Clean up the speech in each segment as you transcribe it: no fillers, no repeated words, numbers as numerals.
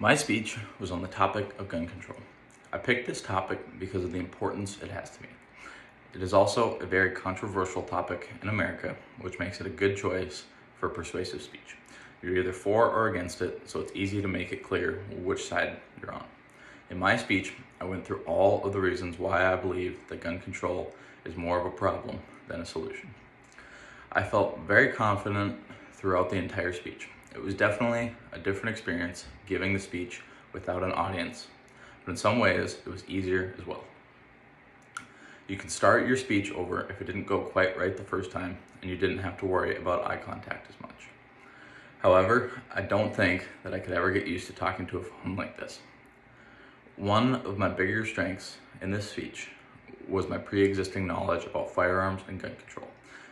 My speech was on the topic of gun control. I picked this topic because of the importance it has to me. It is also a very controversial topic in America, which makes it a good choice for persuasive speech. You're either for or against it, so it's easy to make it clear which side you're on. In my speech, I went through all of the reasons why I believe that gun control is more of a problem than a solution. I felt very confident throughout the entire speech. It was definitely a different experience giving the speech without an audience, but in some ways it was easier as well. You could start your speech over if it didn't go quite right the first time, and you didn't have to worry about eye contact as much. However, I don't think that I could ever get used to talking to a phone like this. One of my bigger strengths in this speech was my pre-existing knowledge about firearms and gun control.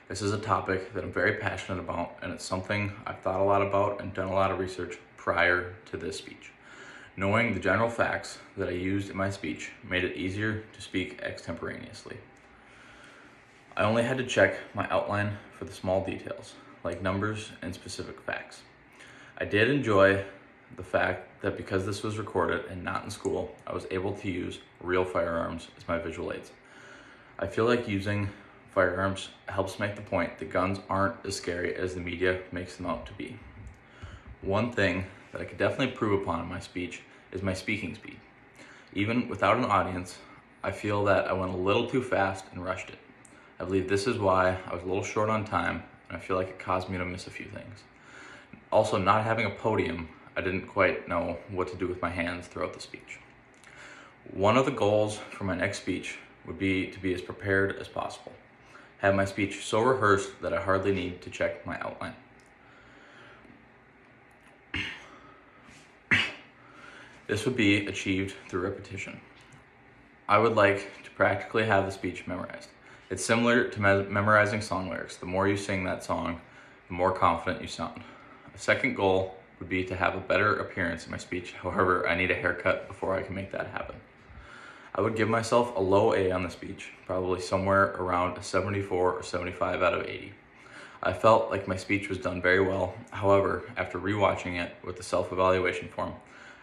This is a topic that I'm very passionate about, and it's something I've thought a lot about and done a lot of research prior to this speech. Knowing the general facts that I used in my speech made it easier to speak extemporaneously. I only had to check my outline for the small details, like numbers and specific facts. I did enjoy the fact that because this was recorded and not in school, I was able to use real firearms as my visual aids. I feel like using firearms helps make the point that guns aren't as scary as the media makes them out to be. One thing that I could definitely prove upon in my speech is my speaking speed. Even without an audience, I feel that I went a little too fast and rushed it. I believe this is why I was a little short on time, and I feel like it caused me to miss a few things. Also, not having a podium, I didn't quite know what to do with my hands throughout the speech. One of the goals for my next speech would be to be as prepared as possible. Have my speech so rehearsed that I hardly need to check my outline. This would be achieved through repetition. I would like to practically have the speech memorized. It's similar to memorizing song lyrics. The more you sing that song, the more confident you sound. A second goal would be to have a better appearance in my speech. However, I need a haircut before I can make that happen. I would give myself a low A on the speech, probably somewhere around a 74 or 75 out of 80. I felt like my speech was done very well. However, after rewatching it with the self-evaluation form,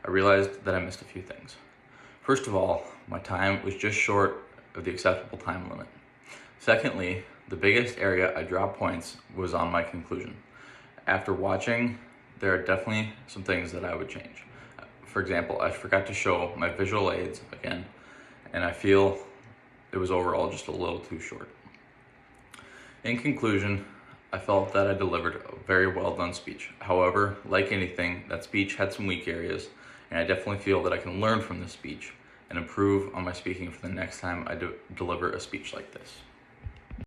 I realized that I missed a few things. First of all, my time was just short of the acceptable time limit. Secondly, the biggest area I dropped points was on my conclusion. After watching, there are definitely some things that I would change. For example, I forgot to show my visual aids again, and I feel it was overall just a little too short. In conclusion, I felt that I delivered a very well done speech. However, like anything, that speech had some weak areas, and I definitely feel that I can learn from this speech and improve on my speaking for the next time I deliver a speech like this.